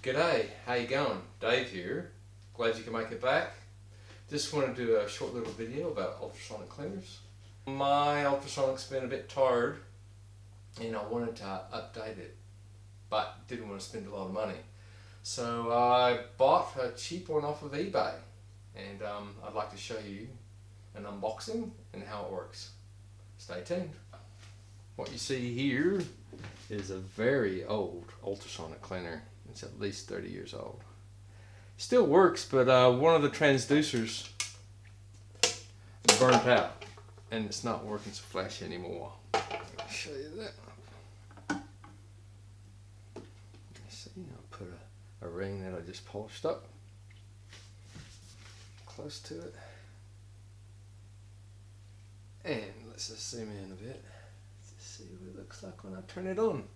G'day, how you going? Dave here. Glad you can make it back. Just want to do a short little video about ultrasonic cleaners. My ultrasonic's been a bit tired and I wanted to update it, but didn't want to spend a lot of money. So I bought a cheap one off of eBay, and I'd like to show you an unboxing and how it works. Stay tuned. What you see here is a very old ultrasonic cleaner. It's at least 30 years old. Still works, but one of the transducers burnt out and it's not working so flashy anymore. I'll show you that. See, I'll put a ring that I just polished up close to it. And let's just zoom in a bit to see what it looks like when I turn it on.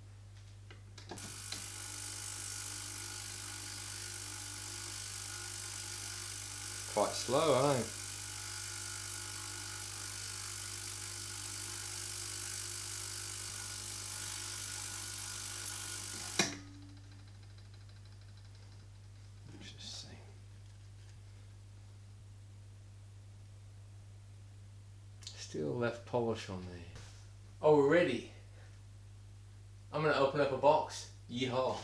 Quite slow, eh? Just see. Still left polish on there. Oh, we're ready. I'm gonna open up a box. Yeehaw.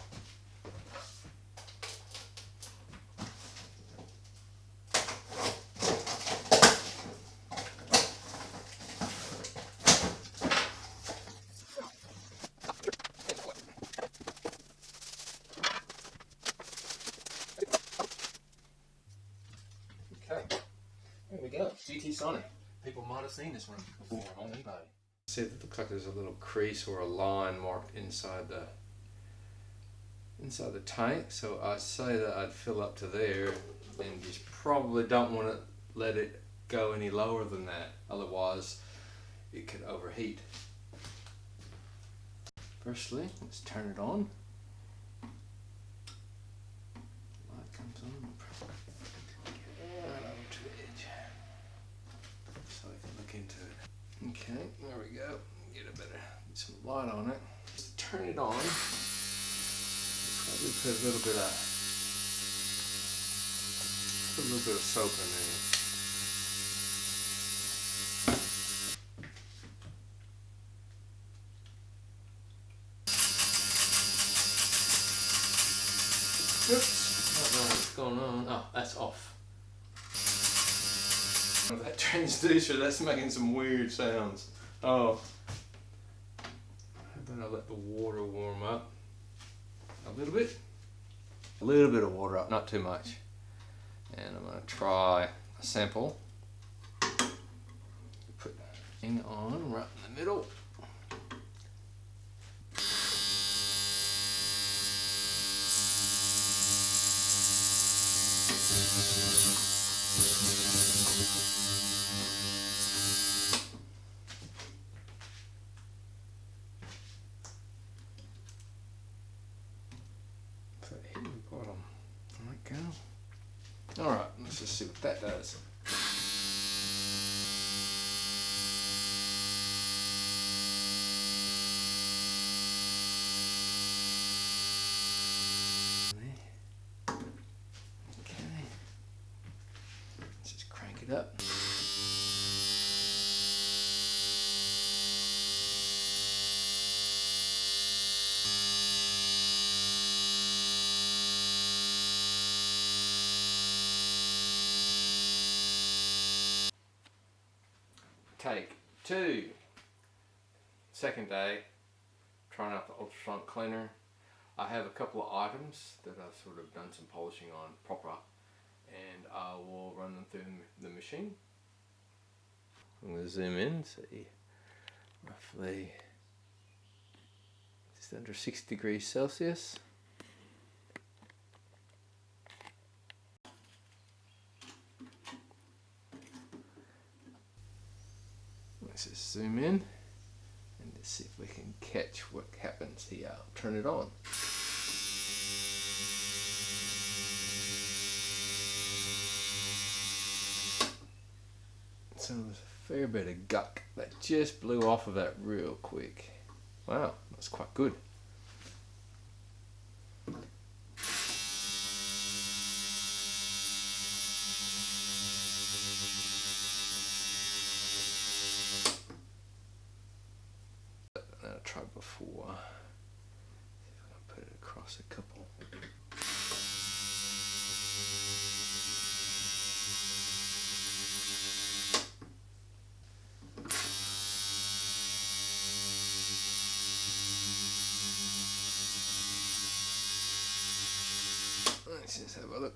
Okay, here we go. Ultrasonic. People might have seen this one before on eBay. See, it looks like there's a little crease or a line marked inside the tank. So I'd say that I'd fill up to there, and you probably don't want to let it go any lower than that. Otherwise, it could overheat. Firstly, let's turn it on. Light comes on. Get right over to the edge so I can look into it. Okay, there we go. Get some light on it. Just to turn it on, probably put a little bit of soap in there. Oops, I don't know what's going on. Oh, that's off. That transducer, that's making some weird sounds. Oh. How about I let the water warm up a little bit? A little bit of water up, not too much. And I'm going to try a sample. Put the thing on right in the middle. Put it in the bottom. There we go. Alright, let's just see what that does. Okay. Let's just crank it up. Take 2. Second day, trying out the ultrasonic cleaner. I have a couple of items that I've sort of done some polishing on proper, and I will run them through the machine. I'm going to zoom in, see roughly just under 6 degrees Celsius. Let's just zoom in and let's see if we can catch what happens here. I'll turn it on. So there's a fair bit of guck that just blew off of that real quick. Wow, that's quite good. Let's just have a look.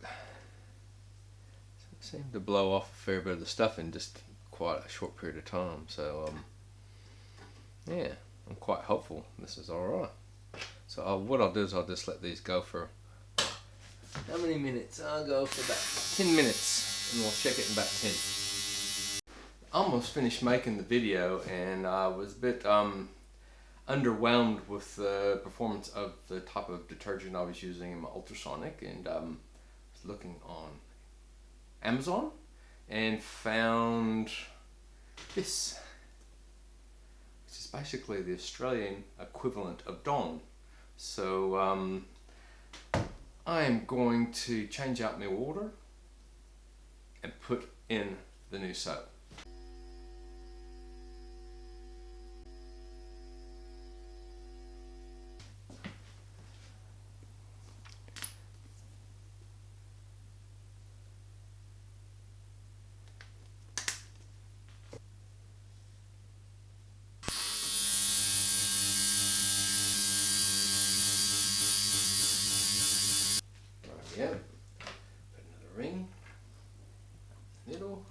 It seemed to blow off a fair bit of the stuff in just quite a short period of time. So yeah, I'm quite hopeful this is alright. So what I'll do is I'll just let these go for how many minutes? I'll go for about 10 minutes and we'll check it in about 10. Almost finished making the video and I was a bit underwhelmed with the performance of the type of detergent I was using in my Ultrasonic, and was looking on Amazon and found this, which is basically the Australian equivalent of Dawn. So I am going to change out my water and put in the new soap. Yep, put another ring, middle,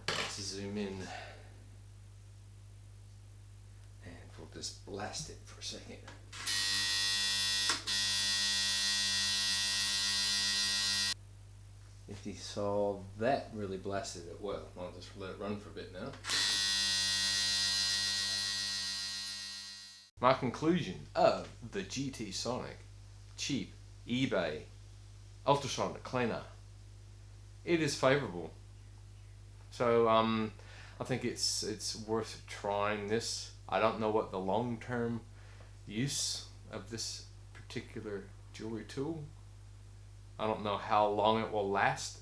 let's zoom in, and we'll just blast it for a second. If you saw that really blasted it well, I'll just let it run for a bit now. My conclusion of the GT Sonic cheap eBay ultrasonic cleaner, it is favorable. So I think it's worth trying this. I don't know what the long-term use of this particular jewelry tool. I don't know how long it will last,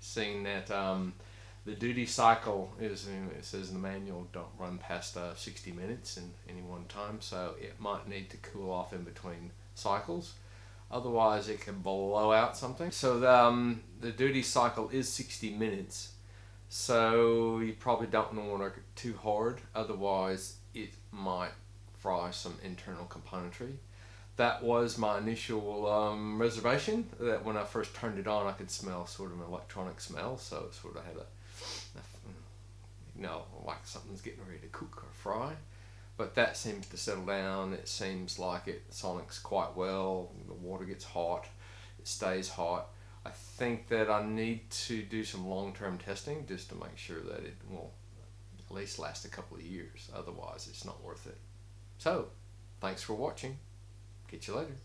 seeing that the duty cycle is, it says in the manual, don't run past 60 minutes in any one time, so it might need to cool off in between cycles. Otherwise it can blow out something. So the duty cycle is 60 minutes. So you probably don't want to work it too hard. Otherwise it might fry some internal componentry. That was my initial reservation, that when I first turned it on I could smell sort of an electronic smell. So it sort of had like something's getting ready to cook or fry. But that seems to settle down. It seems like it sonics quite well. The water gets hot, it stays hot. I think that I need to do some long-term testing just to make sure that it will at least last a couple of years. Otherwise it's not worth it. So, thanks for watching. Catch you later.